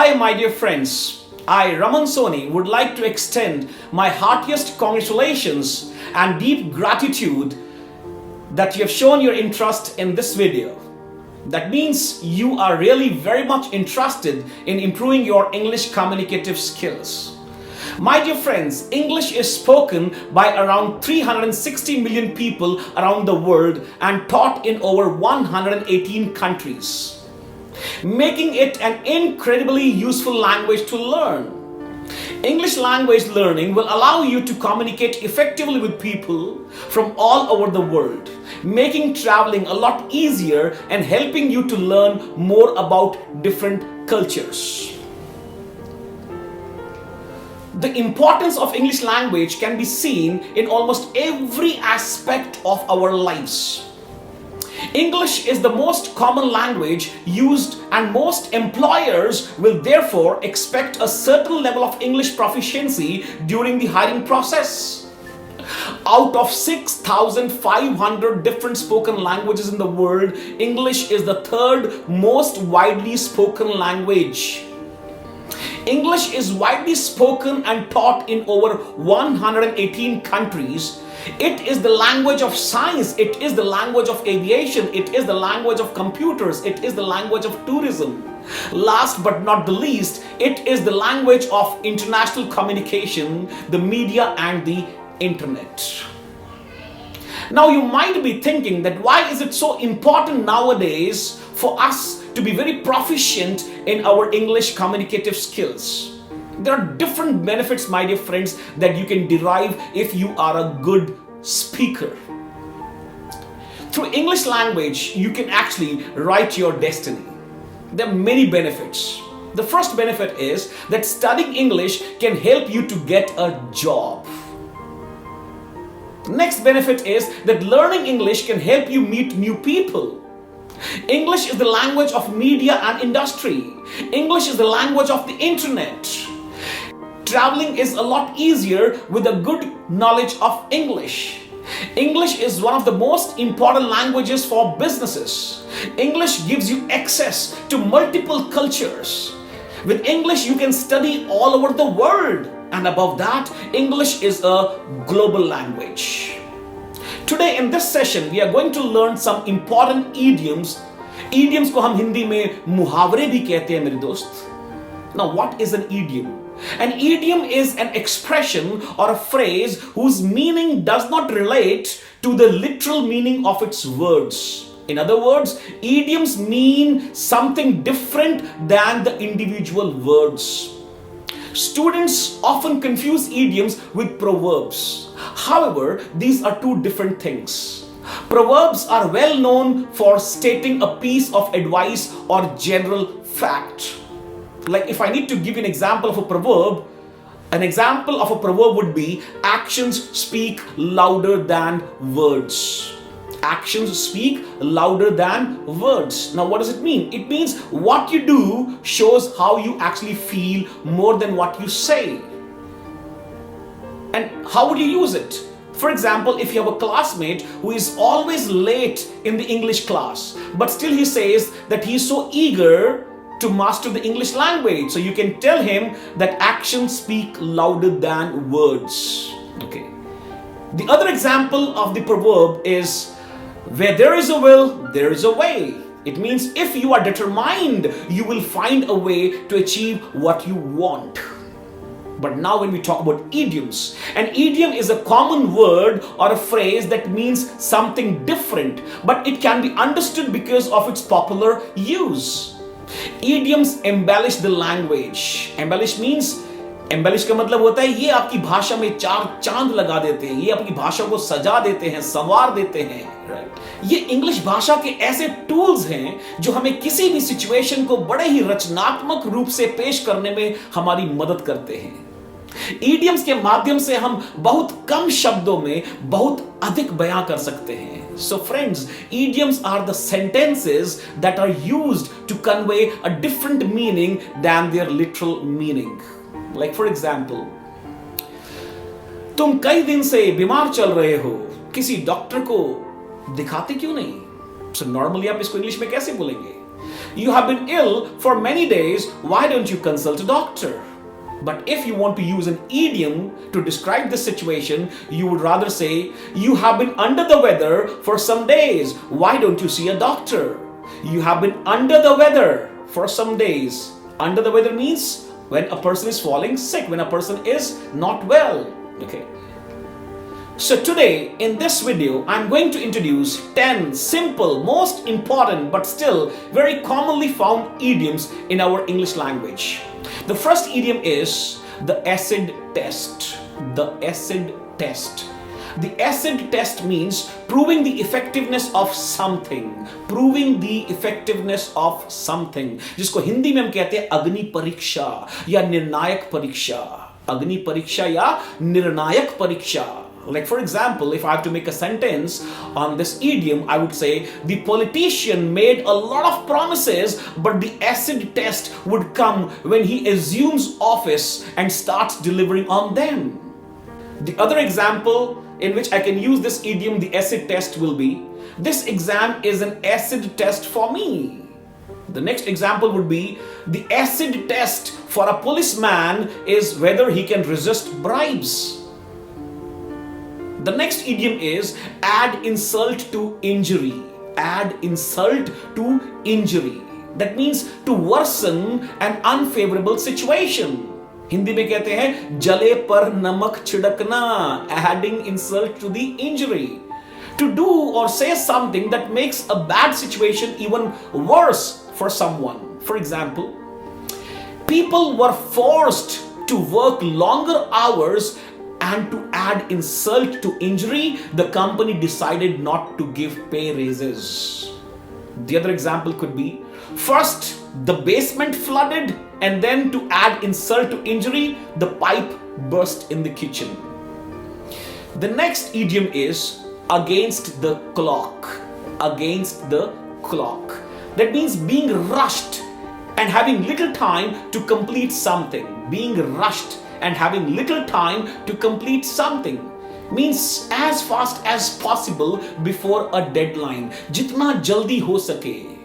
Hi, my dear friends. I, Raman Soni, would like to extend my heartiest congratulations and deep gratitude that you have shown your interest in this video. That means you are really very much interested in improving your English communicative skills. My dear friends, English is spoken by around 360 million people around the world and taught in over 118 countries, making it an incredibly useful language to learn. English language learning will allow you to communicate effectively with people from all over the world, making traveling a lot easier and helping you to learn more about different cultures. The importance of English language can be seen in almost every aspect of our lives. English is the most common language used, and most employers will therefore expect a certain level of English proficiency during the hiring process. Out of 6,500 different spoken languages in the world, English is the third most widely spoken language. English is widely spoken and taught in over 118 countries. It is the language of science, it is the language of aviation, it is the language of computers, it is the language of tourism. Last but not the least, it is the language of international communication, the media and the internet. Now you might be thinking that why is it so important nowadays for us to be very proficient in our English communicative skills? There are different benefits, my dear friends, that you can derive if you are a good speaker. Through English language, you can actually write your destiny. There are many benefits. The first benefit is that studying English can help you to get a job. Next benefit is that learning English can help you meet new people. English is the language of media and industry. English is the language of the internet. Traveling is a lot easier with a good knowledge of English. English is one of the most important languages for businesses. English gives you access to multiple cultures. With English, you can study all over the world. And above that, English is a global language. Today in this session, we are going to learn some important idioms. Idioms को हम हिंदी में मुहावरे भी कहते हैं मेरे दोस्त. Now, what is an idiom? An idiom is an expression or a phrase whose meaning does not relate to the literal meaning of its words. In other words, idioms mean something different than the individual words. Students often confuse idioms with proverbs. However, these are two different things. Proverbs are well known for stating a piece of advice or general fact. Like if I need to give you an example of a proverb, an example of a proverb would be actions speak louder than words. Actions speak louder than words. Now what does it mean? It means what you do shows how you actually feel more than what you say. And how would you use it? For example, if you have a classmate who is always late in the English class, but still he says that he is so eager to master the English language. So you can tell him that actions speak louder than words. Okay. The other example of the proverb is where there is a will, there is a way. It means if you are determined, you will find a way to achieve what you want. But now when we talk about idioms, an idiom is a common word or a phrase that means something different, but it can be understood because of its popular use. Idioms embellish the language. Embellish means, embellish का मतलब होता है ये आपकी भाषा में चार चांद लगा देते हैं, ये आपकी भाषा को सजा देते हैं, संवार देते हैं, राइट? ये इंग्लिश भाषा के ऐसे टूल्स हैं जो हमें किसी भी सिचुएशन को बड़े ही रचनात्मक रूप से पेश करने में हमारी मदद करते हैं. Idioms के माध्यम से हम बहुत कम शब्दों में बहुत अधिक बयां कर सकते हैं. So friends, idioms are the sentences that are used to convey a different meaning than their literal meaning. Like for example, तुम कई दिन से बीमार चल रहे हो, किसी डॉक्टर को दिखाते क्यों नहीं? So normally आप इसको इंग्लिश में कैसे बोलेंगे? You have been ill for many days. Why don't you consult a doctor? But if you want to use an idiom to describe this situation, you would rather say, you have been under the weather for some days. Why don't you see a doctor? You have been under the weather for some days. Under the weather means when a person is falling sick, when a person is not well. Okay. So today in this video, I'm going to introduce 10 simple, most important, but still very commonly found idioms in our English language. The first idiom is the acid test. The acid test. The acid test means proving the effectiveness of something. Proving the effectiveness of something. जिसको हिंदी में हम कहते हैं अग्नि परीक्षा या निर्णायक परीक्षा. अग्नि परीक्षा या निर्णायक परीक्षा. Like for example, if I have to make a sentence on this idiom, I would say the politician made a lot of promises, but the acid test would come when he assumes office and starts delivering on them. The other example in which I can use this idiom, the acid test, will be, this exam is an acid test for me. The next example would be, the acid test for a policeman is whether he can resist bribes. The next idiom is add insult to injury. Add insult to injury. That means to worsen an unfavorable situation. Hindi में कहते हैं जले पर नमक छिड़कना. Adding insult to the injury. To do or say something that makes a bad situation even worse for someone. For example, people were forced to work longer hours, and to add insult to injury, the company decided not to give pay raises. The other example could be, first the basement flooded, and then to add insult to injury, the pipe burst in the kitchen. The next idiom is against the clock. Against the clock. That means being rushed and having little time to complete something. Being rushed and having little time to complete something means as fast as possible before a deadline. Jitna jaldi ho sake.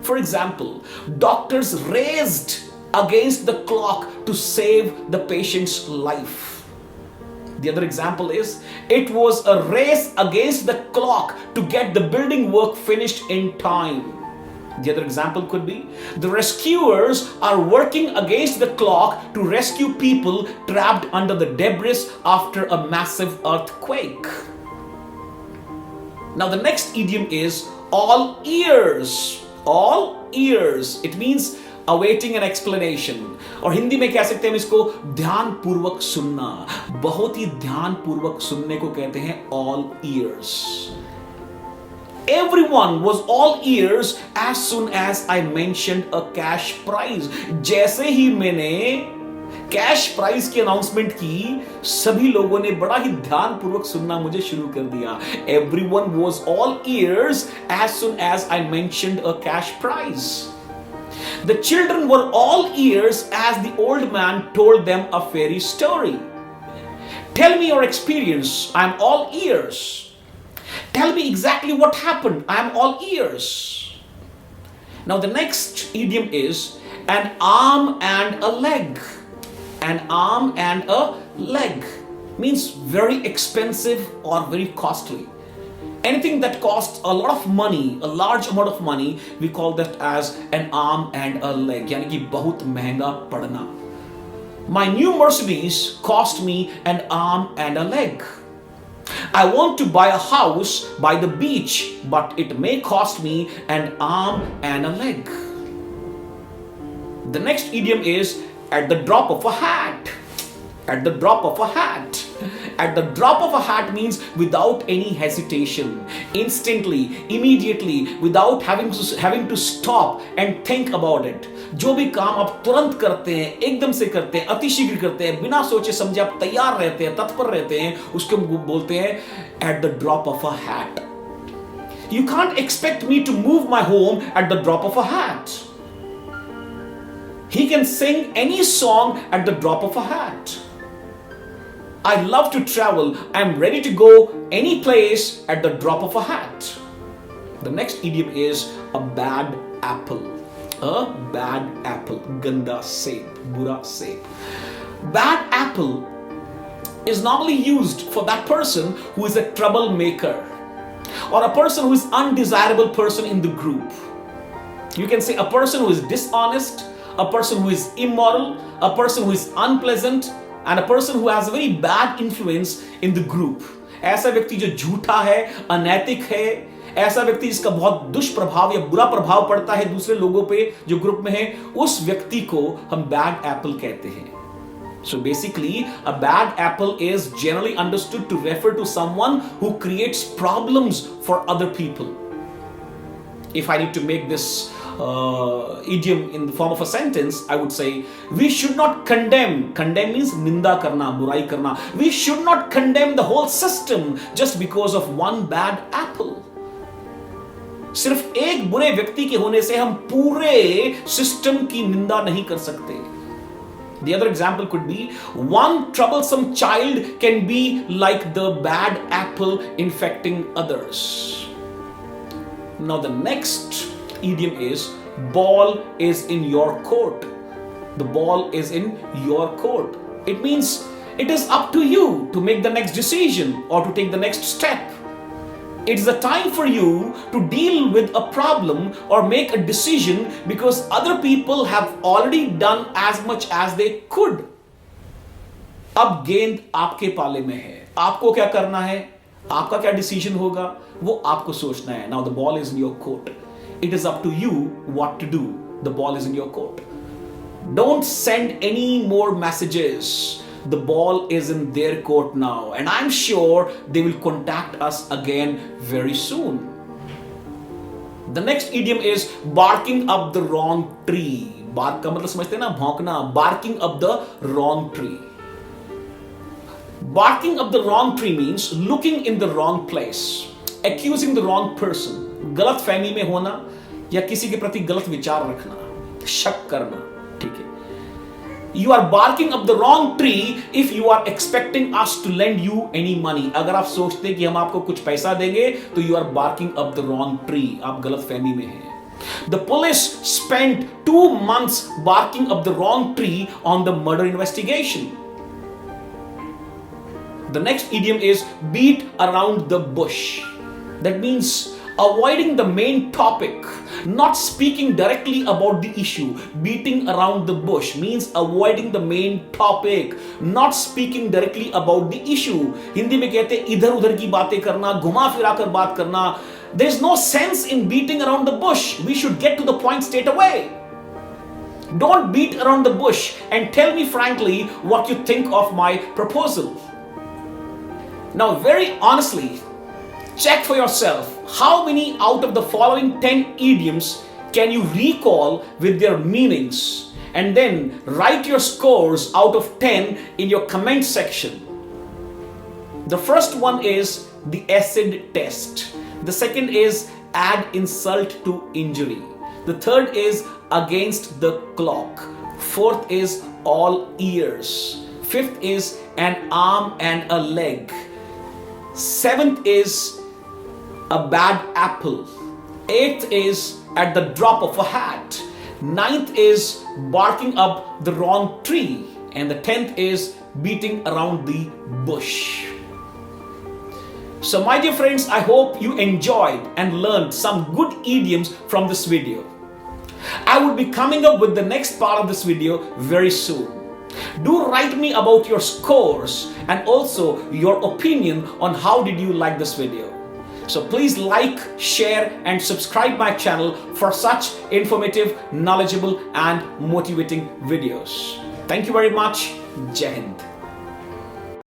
For example, doctors raced against the clock to save the patient's life. The other example is, it was a race against the clock to get the building work finished in time. The other example could be, the rescuers are working against the clock to rescue people trapped under the debris after a massive earthquake. Now the next idiom is all ears. All ears. It means awaiting an explanation. और हिंदी में कह सकते हैं इसको ध्यान पूर्वक सुनना. बहुत ही ध्यान पूर्वक सुनने को कहते हैं all ears. Everyone was all ears as soon as I mentioned a cash prize. जैसे ही मैंने कैश प्राइज की अनाउंसमेंट की, सभी लोगों ने बड़ा ही ध्यानपूर्वक सुनना मुझे शुरू कर दिया. Everyone was all ears as soon as I mentioned a cash prize. The children were all ears as the old man told them a fairy story. Tell me your experience. I am all ears. Tell me exactly what happened. I am all ears. Now the next idiom is an arm and a leg. An arm and a leg means very expensive or very costly. Anything that costs a lot of money, a large amount of money, we call that as an arm and a leg. यानी कि बहुत महंगा पड़ना. My new Mercedes cost me an arm and a leg. I want to buy a house by the beach, but it may cost me an arm and a leg. The next idiom is at the drop of a hat. At the drop of a hat. At the drop of a hat means without any hesitation, instantly, immediately, without having to stop and think about it. जो भी काम आप तुरंत करते हैं, एकदम से करते हैं, अतिशीघ्र करते हैं, बिना सोचे समझे आप तैयार रहते हैं, तत्पर रहते हैं, उसको बोलते हैं at the drop of a hat. You can't expect me to move my home at the drop of a hat. He can sing any song at the drop of a hat. I love to travel. I'm ready to go any place at the drop of a hat. The next idiom is a bad apple. a bad apple. Ganda सेब, बुरा सेब. Bad apple is normally used for that person who is a troublemaker or a person who is undesirable person in the group. You can say a person who is dishonest, a person who is immoral, a person who is unpleasant, and a person who has a very bad influence in the group. ऐसा व्यक्ति जो झूठा है, अनैतिक है, ऐसा व्यक्ति जिसका बहुत दुष्प्रभाव या बुरा प्रभाव पड़ता है दूसरे लोगों पे जो ग्रुप में है, उस व्यक्ति को हम बैड एप्पल कहते हैं. So basically, a bad apple is generally understood to refer to someone who creates problems for other people. If I need to make this idiom in the form of a sentence, I would say, we should not condemn. Condemn means निंदा करना, बुराई करना. We should not condemn the whole system just because of one bad apple. सिर्फ एक बुरे व्यक्ति के होने से हम पूरे सिस्टम की निंदा नहीं कर सकते. The other example could be, one troublesome child can be like the bad apple infecting others. Now the next idiom is, ball is in your court. The ball is in your court. It means it is up to you to make the next decision or to take the next step. It's the time for you to deal with a problem or make a decision because other people have already done as much as they could. अब गेंद आपके पाले में है. आपको क्या करना है, आपका क्या डिसीजन होगा, वो आपको सोचना है. Now the ball is in your court. It is up to you what to do. The ball is in your court. Don't send any more messages. The ball is in their court now, and I'm sure they will contact us again very soon. The next idiom is barking up the wrong tree. Bark का मतलब समझते हैं ना, भौंकना. Barking up the wrong tree. Barking up the wrong tree means looking in the wrong place, accusing the wrong person. गलत फहमी में होना या किसी के प्रति गलत विचार रखना, शक करना. ठीक है. You are barking up the wrong tree if you are expecting us to lend you any money. अगर आप सोचते कि हम आपको कुछ पैसा देंगे तो you are barking up the wrong tree. आप गलत फहमी में हैं. The police spent 2 months barking up the wrong tree on the murder investigation. The next idiom is beat around the bush. That means avoiding the main topic, not speaking directly about the issue. Beating around the bush means avoiding the main topic, not speaking directly about the issue. Hindi में कहते हैं इधर उधर की बातें करना, घुमा फिरा कर बात करना. There is no sense in beating around the bush. We should get to the point straight away. Don't beat around the bush and tell me frankly what you think of my proposal. Now, very honestly, check for yourself how many out of the following 10 idioms can you recall with their meanings, and then write your scores out of 10 in your comment section. The first one is the acid test. The second is add insult to injury. The third is against the clock. Fourth is all ears. Fifth is an arm and a leg. Seventh is a bad apple. Eighth is at the drop of a hat. Ninth is barking up the wrong tree. And the 10th is beating around the bush. So my dear friends, I hope you enjoyed and learned some good idioms from this video. I will be coming up with the next part of this video very soon. Do write me about your scores and also your opinion on how did you like this video. So please like, share and subscribe my channel for such informative, knowledgeable and motivating videos. Thank you very much. Jai Hind.